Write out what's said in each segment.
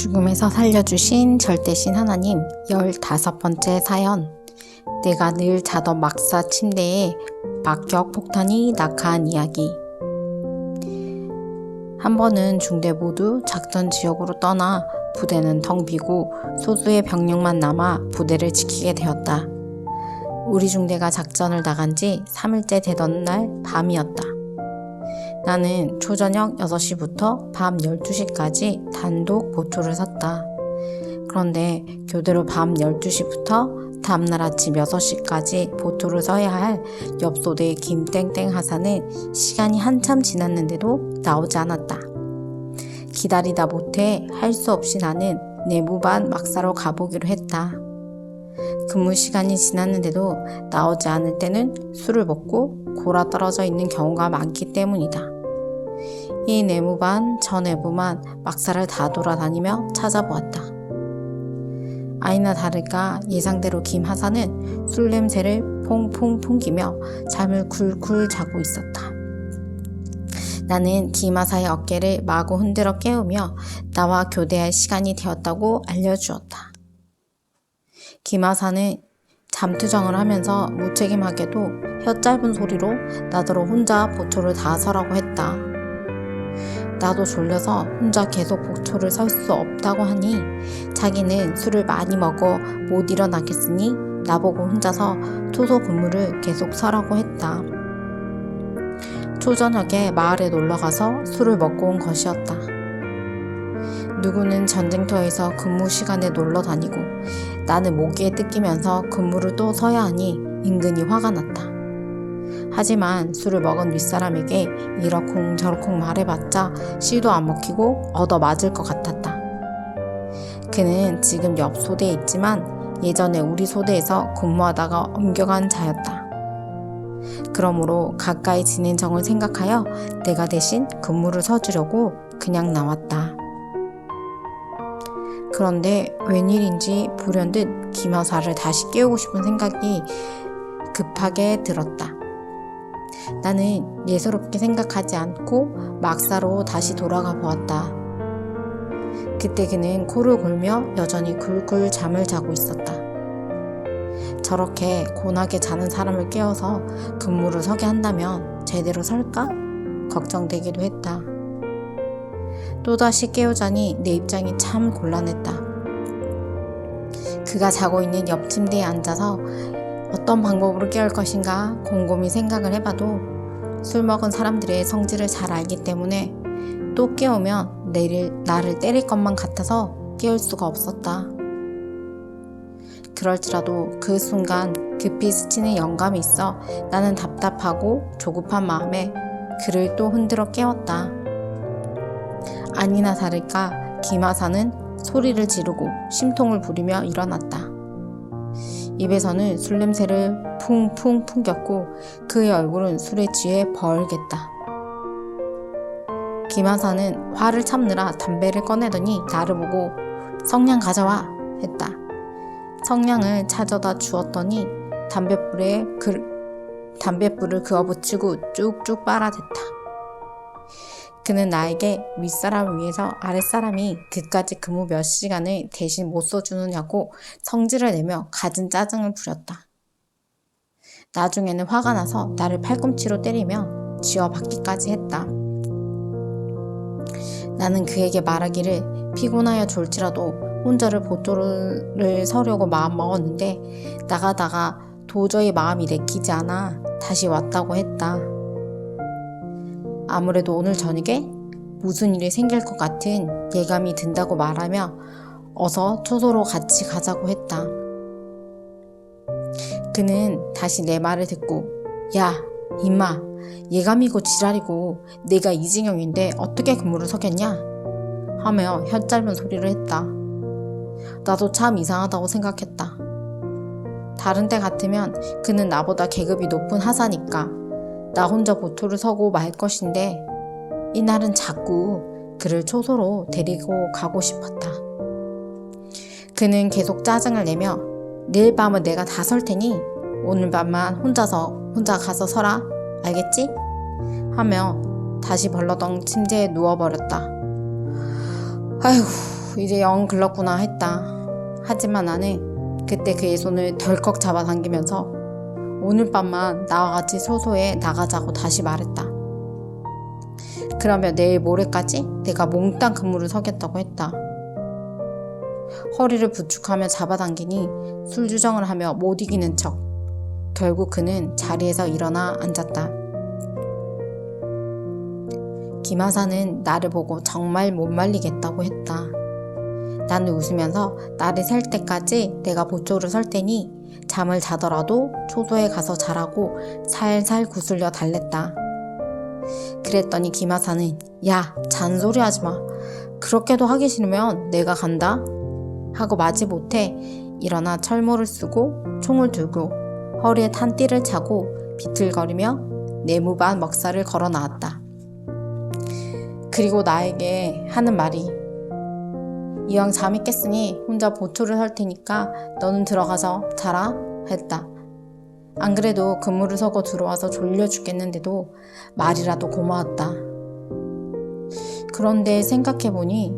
죽음에서 살려주신 절대신 하나님 15번째 사연. 내가 늘 자던 막사 침대에 박격 폭탄이 낙하한 이야기. 한 번은 중대 모두 작전 지역으로 떠나 부대는 텅 비고 소수의 병력만 남아 부대를 지키게 되었다. 우리 중대가 작전을 나간 지 3일째 되던 날 밤이었다. 나는 초저녁 6시부터 밤 12시까지 단독 보초를 섰다. 그런데 교대로 밤 12시부터 다음날 아침 6시까지 보초를 서야 할 옆소대의 김땡땡 하사는 시간이 한참 지났는데도 나오지 않았다. 기다리다 못해 할 수 없이 나는 내무반 막사로 가보기로 했다. 근무 시간이 지났는데도 나오지 않을 때는 술을 먹고 골아 떨어져 있는 경우가 많기 때문이다. 이 내무반, 저 내무반 막사를 다 돌아다니며 찾아보았다. 아니나 다를까 예상대로 김 하사는 술 냄새를 퐁퐁 풍기며 잠을 굴굴 자고 있었다. 나는 김 하사의 어깨를 마구 흔들어 깨우며 나와 교대할 시간이 되었다고 알려주었다. 김 하사는 잠투정을 하면서 무책임하게도 혀 짧은 소리로 나더러 혼자 보초를 다 서라고 했다. 나도 졸려서 혼자 계속 보초를 설 수 없다고 하니 자기는 술을 많이 먹어 못 일어나겠으니 나보고 혼자서 초소 근무를 계속 서라고 했다. 초저녁에 마을에 놀러가서 술을 먹고 온 것이었다. 누구는 전쟁터에서 근무 시간에 놀러 다니고 나는 모기에 뜯기면서 근무를 또 서야 하니 은근히 화가 났다. 하지만 술을 먹은 윗사람에게 이러쿵 저러쿵 말해봤자 씨도 안 먹히고 얻어맞을 것 같았다. 그는 지금 옆 소대에 있지만 예전에 우리 소대에서 근무하다가 옮겨간 자였다. 그러므로 가까이 지낸 정을 생각하여 내가 대신 근무를 서주려고 그냥 나왔다. 그런데 웬일인지 불현듯 김하사를 다시 깨우고 싶은 생각이 급하게 들었다. 나는 예사롭게 생각하지 않고 막사로 다시 돌아가 보았다. 그때 그는 코를 골며 여전히 굴굴 잠을 자고 있었다. 저렇게 곤하게 자는 사람을 깨워서 근무를 서게 한다면 제대로 설까? 걱정되기도 했다. 또다시 깨우자니 내 입장이 참 곤란했다. 그가 자고 있는 옆 침대에 앉아서 어떤 방법으로 깨울 것인가 곰곰이 생각을 해봐도 술 먹은 사람들의 성질을 잘 알기 때문에 또 깨우면 나를 때릴 것만 같아서 깨울 수가 없었다. 그럴지라도 그 순간 급히 스치는 영감이 있어 나는 답답하고 조급한 마음에 그를 또 흔들어 깨웠다. 아니나 다를까 김하사는 소리를 지르고 심통을 부리며 일어났다. 입에서는 술 냄새를 쿵쿵 풍겼고 그의 얼굴은 술에 취해 벌겠다. 김하사는 화를 참느라 담배를 꺼내더니 나를 보고 성냥 가져와 했다. 성냥을 찾아다 주었더니 담뱃불을 그어붙이고 쭉쭉 빨아댔다. 그는 나에게 윗사람을 위해서 아랫사람이 그까지 근무 몇 시간을 대신 못 써주느냐고 성질을 내며 갖은 짜증을 부렸다. 나중에는 화가 나서 나를 팔꿈치로 때리며 쥐어박기까지 했다. 나는 그에게 말하기를 피곤하여 졸지라도 혼자를 보초를 서려고 마음먹었는데 나가다가 도저히 마음이 내키지 않아 다시 왔다고 했다. 아무래도 오늘 저녁에 무슨 일이 생길 것 같은 예감이 든다고 말하며 어서 초소로 같이 가자고 했다. 그는 다시 내 말을 듣고 야 임마 예감이고 지랄이고 내가 이징영인데 어떻게 근무를 서겠냐 하며 혀 짧은 소리를 했다. 나도 참 이상하다고 생각했다. 다른 때 같으면 그는 나보다 계급이 높은 하사니까 나 혼자 보초를 서고 말 것인데 이날은 자꾸 그를 초소로 데리고 가고 싶었다. 그는 계속 짜증을 내며 내일 밤은 내가 다 설 테니 오늘 밤만 혼자 가서 서라 알겠지? 하며 다시 벌러덩 침대에 누워버렸다. 아이고 이제 영 글렀구나 했다. 하지만 나는 그때 그의 손을 덜컥 잡아당기면서 오늘 밤만 나와 같이 소소에 나가자고 다시 말했다. 그러면 내일 모레까지 내가 몽땅 근무를 서겠다고 했다. 허리를 부축하며 잡아당기니 술주정을 하며 못 이기는 척. 결국 그는 자리에서 일어나 앉았다. 김하사는 나를 보고 정말 못 말리겠다고 했다. 나는 웃으면서 나를 셀 때까지 내가 보초를 설 테니 잠을 자더라도 초소에 가서 자라고 살살 구슬려 달랬다. 그랬더니 김하사는 야, 잔소리 하지마. 그렇게도 하기 싫으면 내가 간다. 하고 마지 못해 일어나 철모를 쓰고 총을 들고 허리에 탄띠를 차고 비틀거리며 내무반 먹사를 걸어 나왔다. 그리고 나에게 하는 말이 이왕 잠이 깼으니 혼자 보초를 설 테니까 너는 들어가서 자라 했다. 안 그래도 근무를 서고 들어와서 졸려 죽겠는데도 말이라도 고마웠다. 그런데 생각해보니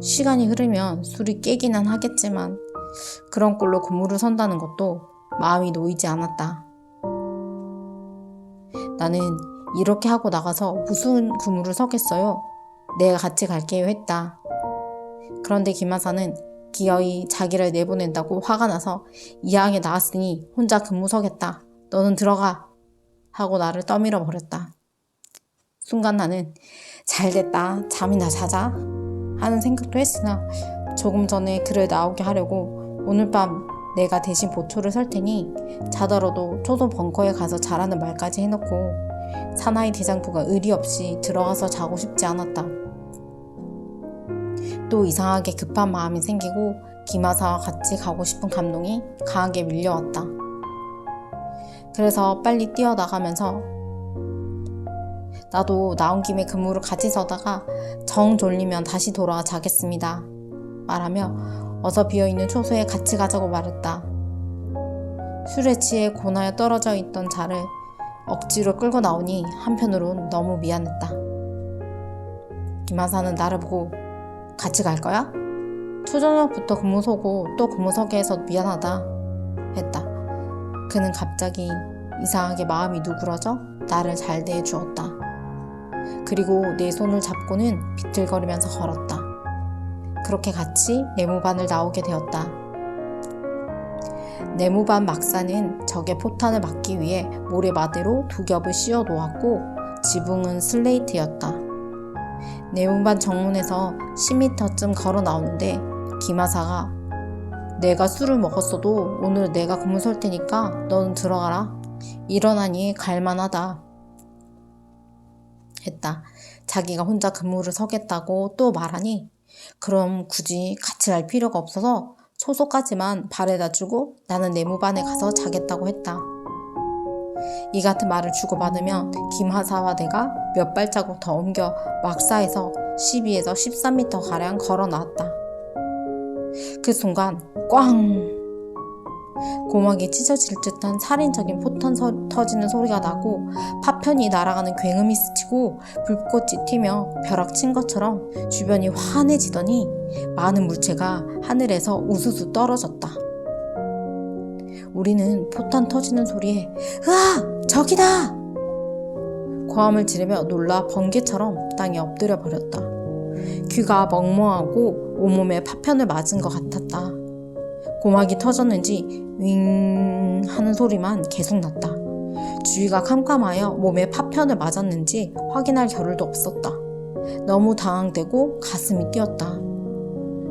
시간이 흐르면 술이 깨기는 하겠지만 그런 꼴로 근무를 선다는 것도 마음이 놓이지 않았다. 나는 이렇게 하고 나가서 무슨 근무를 서겠어요? 내가 같이 갈게요 했다. 그런데 김하사는 기어이 자기를 내보낸다고 화가 나서 이왕에 나왔으니 혼자 근무 서겠다. 너는 들어가. 하고 나를 떠밀어 버렸다. 순간 나는 잘됐다. 잠이나 자자. 하는 생각도 했으나 조금 전에 그를 나오게 하려고 오늘 밤 내가 대신 보초를 설 테니 자더라도 초소 벙커에 가서 자라는 말까지 해놓고 사나이 대장부가 의리 없이 들어가서 자고 싶지 않았다. 또 이상하게 급한 마음이 생기고 김하사와 같이 가고 싶은 감동이 강하게 밀려왔다. 그래서 빨리 뛰어나가면서 나도 나온 김에 근무를 같이 서다가 정 졸리면 다시 돌아와 자겠습니다. 말하며 어서 비어있는 초소에 같이 가자고 말했다. 술에 취해 고나에 떨어져 있던 자를 억지로 끌고 나오니 한편으론 너무 미안했다. 김하사는 나를 보고 같이 갈 거야? 초저녁부터 근무 서고 또 근무 서게 해서 미안하다 했다. 그는 갑자기 이상하게 마음이 누그러져 나를 잘 대해주었다. 그리고 내 손을 잡고는 비틀거리면서 걸었다. 그렇게 같이 내무반을 나오게 되었다. 내무반 막사는 적의 포탄을 막기 위해 모래마대로 두 겹을 씌워 놓았고 지붕은 슬레이트였다. 내무반 정문에서 10m쯤 걸어 나오는데 김하사가 내가 술을 먹었어도 오늘 내가 근무 설 테니까 너는 들어가라. 일어나니 갈만하다. 했다. 자기가 혼자 근무를 서겠다고 또 말하니 그럼 굳이 같이 갈 필요가 없어서 초소까지만 발에다 주고 나는 내무반에 가서 자겠다고 했다. 이 같은 말을 주고받으며 김하사와 내가 몇 발자국 더 옮겨 막사에서 12에서 13m가량 걸어 나왔다. 그 순간 꽝! 고막이 찢어질 듯한 살인적인 포탄 터지는 소리가 나고 파편이 날아가는 굉음이 스치고 불꽃이 튀며 벼락 친 것처럼 주변이 환해지더니 많은 물체가 하늘에서 우수수 떨어졌다. 우리는 포탄 터지는 소리에 으아! 저기다! 고함을 지르며 놀라 번개처럼 땅에 엎드려 버렸다. 귀가 멍멍하고 온몸에 파편을 맞은 것 같았다. 고막이 터졌는지 윙 하는 소리만 계속 났다. 주위가 캄캄하여 몸에 파편을 맞았는지 확인할 겨를도 없었다. 너무 당황되고 가슴이 뛰었다.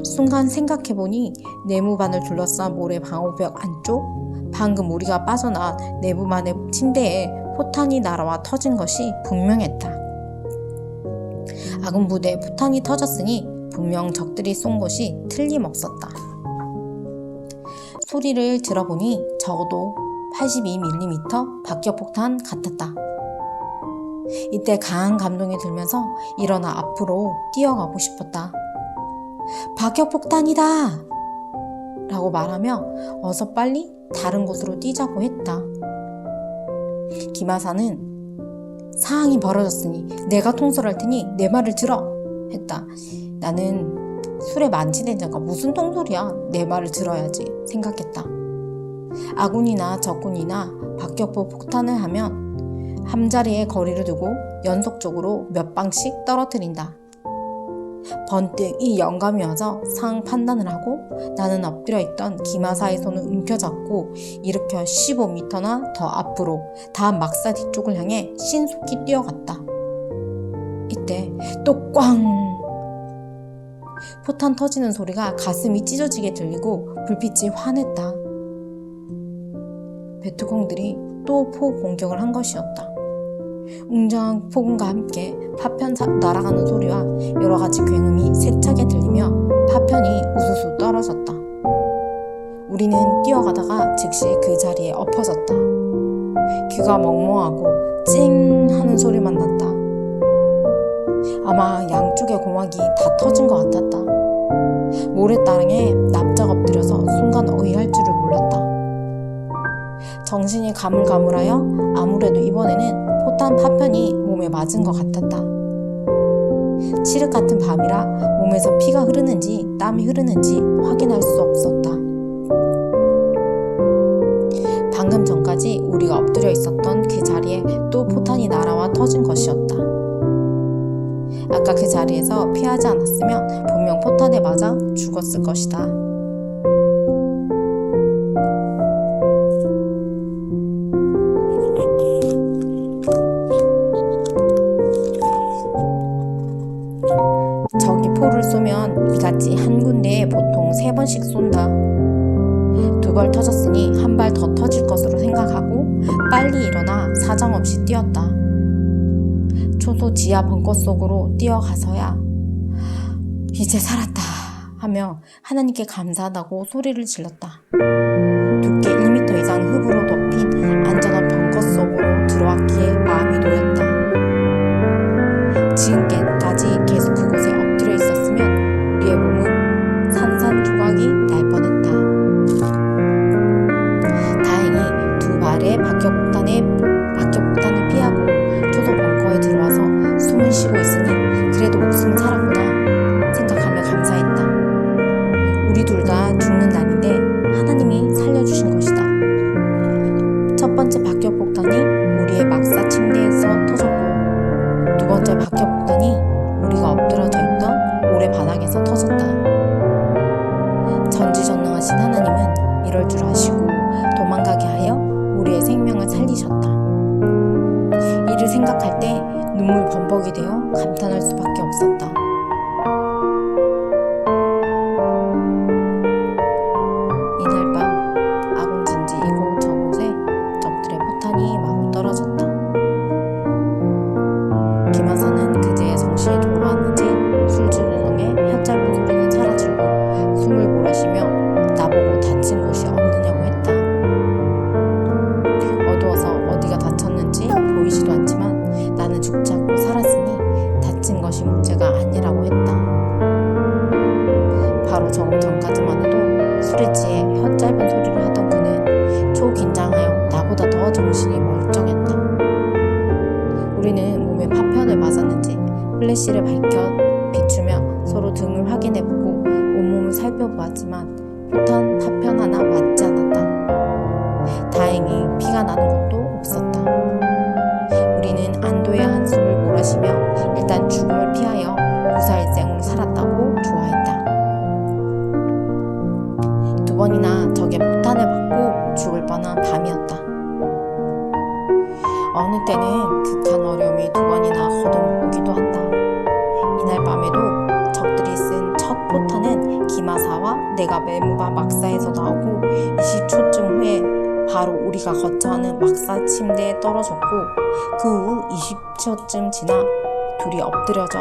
순간 생각해보니 내무반을 둘러싼 모래 방호벽 안쪽 방금 우리가 빠져나온 내무반의 침대에 포탄이 날아와 터진 것이 분명했다. 아군 부대에 포탄이 터졌으니 분명 적들이 쏜 것이 틀림없었다. 소리를 들어보니 적어도 82mm 박격폭탄 같았다. 이때 강한 감동이 들면서 일어나 앞으로 뛰어가고 싶었다. 박격폭탄이다! 라고 말하며 어서 빨리 다른 곳으로 뛰자고 했다. 김하사는 상황이 벌어졌으니 내가 통솔할 테니 내 말을 들어! 했다. 나는 술에 만지는 자가 무슨 통솔이야. 내 말을 들어야지 생각했다. 아군이나 적군이나 박격포 폭탄을 하면 함자리에 거리를 두고 연속적으로 몇 방씩 떨어뜨린다. 번뜩 이 영감이 와서 상황 판단을 하고 나는 엎드려 있던 기마사의 손을 움켜잡고 일으켜 15m나 더 앞으로 다음 막사 뒤쪽을 향해 신속히 뛰어갔다. 이때 또 꽝! 포탄 터지는 소리가 가슴이 찢어지게 들리고 불빛이 환했다. 베트콩들이 또 포 공격을 한 것이었다. 웅장한 폭음과 함께 파편 날아가는 소리와 여러가지 굉음이 세차게 들리며 파편이 우수수 떨어졌다. 우리는 뛰어가다가 즉시 그 자리에 엎어졌다. 귀가 멍멍하고 찡 하는 소리만 났다. 아마 양쪽의 고막이 다 터진 것 같았다. 모래따랑에 납작 엎드려서 순간 어이할 줄을 몰랐다. 정신이 가물가물하여 아무래도 이번에는 포탄 파편이 몸에 맞은 것 같았다. 칠흑 같은 밤이라 몸에서 피가 흐르는지 땀이 흐르는지 확인할 수 없었다. 방금 전까지 우리가 엎드려 있었던 그 자리에 또 포탄이 날아와 터진 것이었다. 아까 그 자리에서 피하지 않았으면 분명 포탄에 맞아 죽었을 것이다. 적이 포를 쏘면 이같이 한 군데에 보통 3번씩 쏜다. 2발 터졌으니 한 발 더 터질 것으로 생각하고 빨리 일어나 사정없이 뛰었다. 초소 지하 벙커 속으로 뛰어가서야 이제 살았다 하며 하나님께 감사하다고 소리를 질렀다. 두께 1m 이상 흙으로 덮인 안전한 벙커 속으로 들어왔기에 마음이 놓였다. 지금까지 계속 그곳에 엎드려 있었으면 우리의 몸은 산산조각이 날 뻔했다. 다행히 2발의 박격폭탄을 피하고 초소 벙커에 들어와서 숨을 쉬고 있으니 그래도 목숨은 살았구나 생각하며 감사했다. 우리 둘 다 죽는 날인데 하나님이 살려주신 것이다. 첫 번째 박격폭탄이 우리의 막사 침대에서 터졌고 2번째 박격폭탄이 우리가 엎드려져 있던 모래바닥에서 터졌다. 전지전능하신 하나님은 이럴 줄 아시고 도망가게 하여 우리의 생명을 살리셨다. 이를 생각할 때 눈물 범벅이 되어 감탄할 수밖에 없었다. 이날 밤 아군진지 이곳 저곳에 적들의 포탄이 마구 떨어졌다. 김하사는 그제야 정신이 돌아왔는지 술주정에 혀짧은 소리는 사라지고 숨을 몰아쉬며 나보고 다친 곳이 없느냐고 했다. 어두워서 어디가 다쳤는지 보이지도 않지만 나는 죽지 않고 살았으니 다친 것이 문제가 아니라고 했다. 바로 조금 전까지만 해도 술에 취해 혀짧은 소리를 하던 그는 초긴장하여 나보다 더 정신이 멀쩡했다. 우리는 몸에 파편을 맞았는지 플래시를 밝혀 비추며 서로 등을 확인해보고 온몸을 살펴보았지만 포탄 파편 하나 맞지 않았다. 다행히 피가 나는 것도 없었다. 우리는 안도의 한숨을 몰아쉬며 일단 죽음을 피하여 무사일생으로 살았다고 좋아했다. 2번이나 적의 폭탄을 받고 죽을 뻔한 밤이었다. 어느 때는 극한 어려움이 2번이나 걷어먹기도 한다. 이날 밤에도 적들이 쓴 첫 포탄은 기마사와 내가 메무바 막사에서 나오고 20초쯤 후에 바로 우리가 거처하는 막사 침대에 떨어졌고 그 후 20초쯤 지나 둘이 엎드려서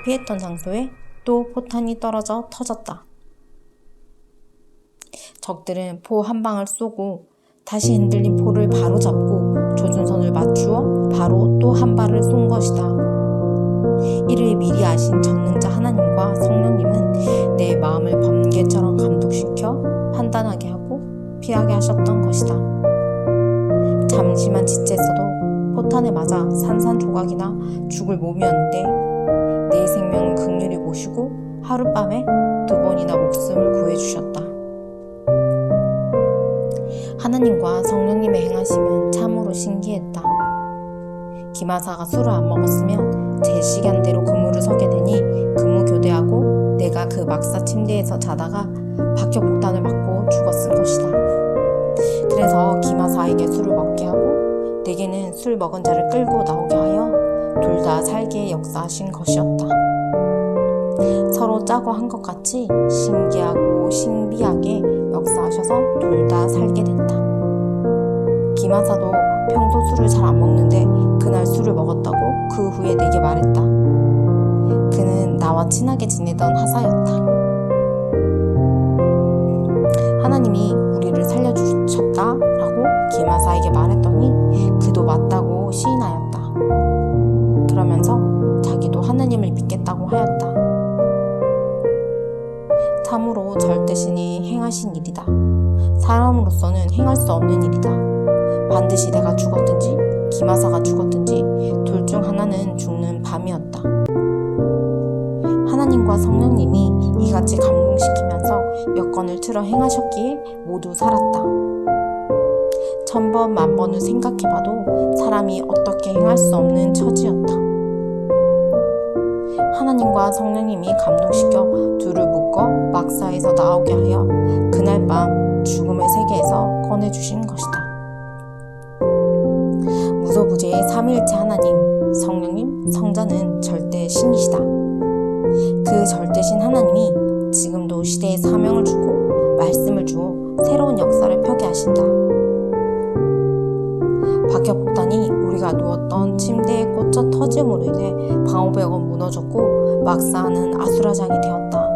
피했던 장소에 또 포탄이 떨어져 터졌다. 적들은 포 한 방을 쏘고 다시 흔들린 포를 바로 잡고 조준선을 맞추어 바로 또 한 발을 쏜 것이다. 이를 미리 아신 전능자 하나님과 성령님은 내 마음을 번개처럼 감독시켜 판단하게 하고 피하게 하셨던 것이다. 잠시만 지체했어도 포탄에 맞아 산산조각이나 죽을 몸이었는데 내 생명을 긍휼히 보시고 하룻밤에 2번이나 목숨을 구해주셨다. 하나님과 성령님의 행하심은 참으로 신기했다. 김하사가 술을 안 먹었으면 제 시간대로 근무를 서게 되니 근무 교대하고 내가 그 막사 침대에서 자다가 박격폭탄을 맞고 죽었을 것이다. 그래서 김하사에게 술을 먹게 하고 내게는 술 먹은 자를 끌고 나오게 하여 둘 다 살게 역사하신 것이었다. 서로 짜고 한 것 같이 신기하고 신비하게 역사하셔서 둘 다 살게 됐다. 김하사도 평소 술을 잘 안 먹는데 그날 술을 먹었다고 그 후에 내게 말했다. 그는 나와 친하게 지내던 하사였다. 하나님이 우리를 살려주셨다라고 김하사에게 말했더니 그도 맞다고 시인하였다. 그러면서 자기도 하나님을 믿겠다고 하였다. 참으로 절대신이 행하신 일이다. 사람으로서는 행할 수 없는 일이다. 반드시 내가 죽었든지 김하사가 죽었든지 둘 중 하나는 죽는 밤이었다. 하나님과 성령님이 이같이 감동시키면서 여건을 틀어 행하셨기에 모두 살았다. 1000번 만번을 생각해봐도 사람이 어떻게 행할 수 없는 처지였다. 하나님과 성령님이 감동시켜 둘을 묶어 막사에서 나오게 하여 그날 밤 죽음의 세계에서 꺼내주신 것이다. 무소부재의 삼위일체 하나님, 성령님, 성자는 절대 신이시다. 그 절대신 하나님이 지금도 시대에 사명을 주고 말씀을 주어 새로운 역사를 펴게 하신다. 박격폭탄이 우리가 누웠던 침대에 꽂혀 터짐으로 인해 방호벽은 무너졌고 막사하는 아수라장이 되었다.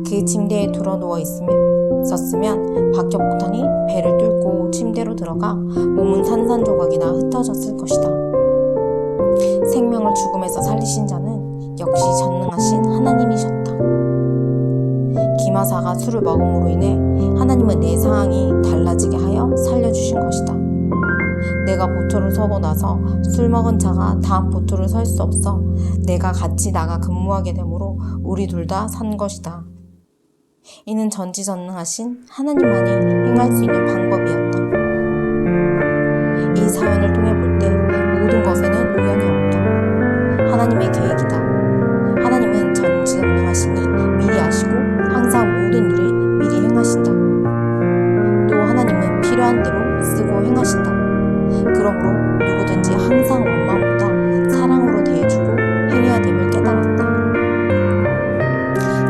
그 침대에 드러누워 있었으면 박격폭탄이 배를 뚫고 침대로 들어가 몸은 산산조각이나 흩어졌을 것이다. 생명을 죽음에서 살리신 자는 역시 전능하신 하나님이셨다. 김하사가 술을 먹음으로 인해 하나님은 내 상황이 달라지게 하여 살려주신 것이다. 내가 보초를 서고 나서 술 먹은 자가 다음 보초를 설 수 없어 내가 같이 나가 근무하게 되므로 우리 둘 다 산 것이다. 이는 전지전능하신 하나님만이 행할 수 있는 방법이었다. 이 사연을 통해 볼 때 모든 것에는 우연이 없다. 하나님의 계획이다. 하나님은 전지전능하시니 미리 아시고 항상 모든 일을 미리 행하신다. 또 하나님은 필요한 대로 쓰고 행하신다. 그러므로 누구든지 항상 원망보다 사랑으로 대해주고 행해야 됨을 깨달았다.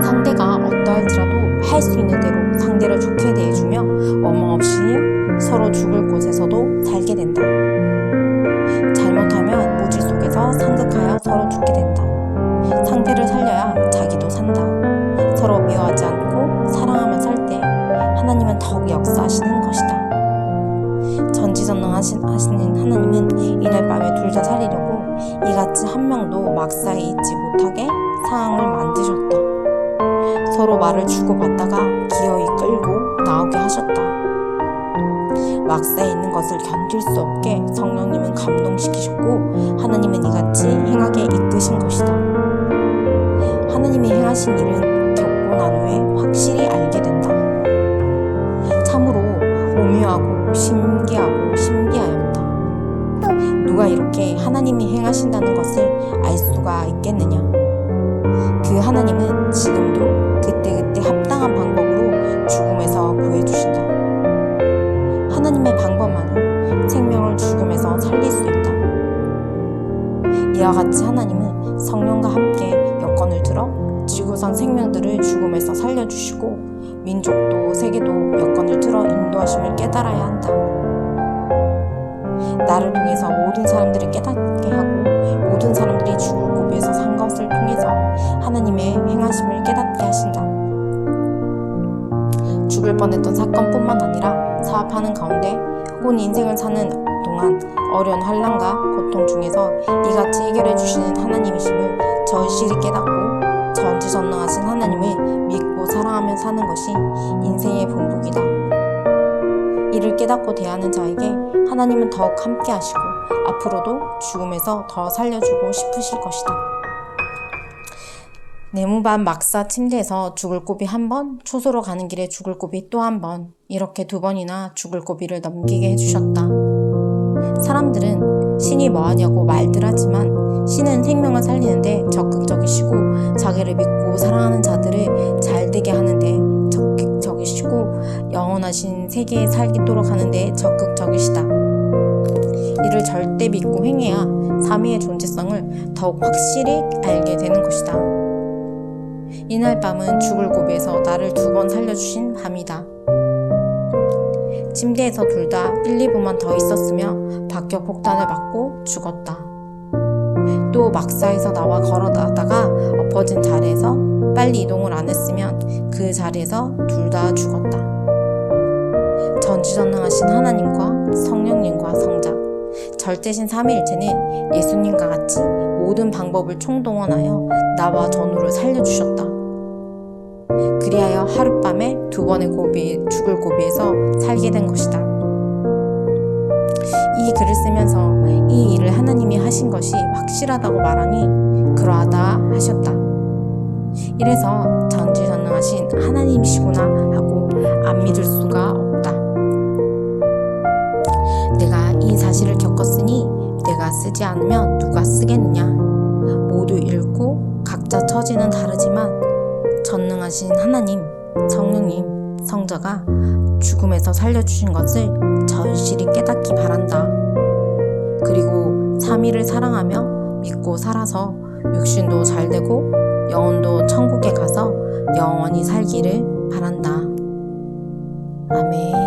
상대가 어떠할지라도 할 수 있는 대로 상대를 좋게 대해주며 원망 없이 서로 죽을 곳에서도 살게 된다. 잘못하면 무지 속에서 상극하여 서로 죽게 된다. 상대를 살려야 자기도 산다. 서로 미워하지 않고 사랑하며 살 때 하나님은 더욱 역사하시는 것이다. 전지전능하신 하나님은 이날 밤에 둘 다 살리려고 이같이 한 명도 막사에 있지 못하게 상황을 만드셨다. 서로 말을 주고받다가 기어이 끌고 나오게 하셨다. 막사에 있는 것을 견딜 수 없게 성령님은 감동시키셨고 하나님은 이같이 행하게 이끄신 것이다. 하나님이 행하신 일은 겪고 난 후에 확실히 알게 된다. 참으로 오묘하고 신기하고 신비하였다. 누가 이렇게 하나님이 행하신다는 것을 알 수가 있겠느냐? 그 하나님은 지금도 그때그때 합당한 방법으로 죽음에서 구해주신다. 하나님의 방법만이 생명을 죽음에서 살릴 수 있다. 이와 같이 하나님은 성령과 함께 여건을 들어 지구상 생명들을 죽음에서 살려주시고 민족도 세계도 여건을 틀어 인도하심을 깨달아야 한다. 나를 통해서 모든 사람들을 깨닫게 하고 모든 사람들이 죽을 고비에서 산 것을 통해서 하나님의 행하심을 깨닫게 하신다. 죽을 뻔했던 사건뿐만 아니라 사업하는 가운데 혹은 인생을 사는 동안 어려운 환난과 고통 중에서 이같이 해결해 주시는 하나님이심을 절실히 깨닫고 전지전능하신 하나님을 믿고 사랑하며 사는 것이 인생의 본보기다. 이를 깨닫고 대하는 자에게 하나님은 더욱 함께 하시고 앞으로도 죽음에서 더 살려주고 싶으실 것이다. 네모반 막사 침대에서 죽을 고비 한 번, 초소로 가는 길에 죽을 고비 또 한 번, 이렇게 2번이나 죽을 고비를 넘기게 해주셨다. 사람들은 신이 뭐하냐고 말들 하지만 신은 생명을 살리는데 적극적이시고 자기를 믿고 사랑하는 자들을 잘되게 하는데 적극적이시고 영원하신 세계에 살도록 하는데 적극적이시다. 이를 절대 믿고 행해야 삼위의 존재성을 더욱 확실히 알게 되는 것이다. 이날 밤은 죽을 고비에서 나를 2번 살려주신 밤이다. 침대에서 둘 다 1, 2분만 더 있었으며 박격 폭탄을 맞고 죽었다. 또 막사에서 나와 걸어 나가다가 엎어진 자리에서 빨리 이동을 안 했으면 그 자리에서 둘 다 죽었다. 전지전능하신 하나님과 성령님과 성자, 절대신 삼위일체는 예수님과 같이 모든 방법을 총동원하여 나와 전우를 살려주셨다. 그리하여 하룻밤에 2번의 고비, 죽을 고비에서 살게 된 것이다. 이 글을 쓰면서 이 일을 하나님이 하신 것이 확실하다고 말하니 그러하다 하셨다. 이래서 전지전능하신 하나님이시구나 하고 안 믿을 수가 없다. 내가 이 사실을 겪었으니 내가 쓰지 않으면 누가 쓰겠느냐. 모두 읽고 각자 처지는 다르지만 전능하신 하나님, 성령님, 성자가 죽음에서 살려주신 것을 절실히 깨닫기 바란다. 그리고 삼위를 사랑하며 믿고 살아서 육신도 잘되고 영혼도 천국에 가서 영원히 살기를 바란다. 아멘.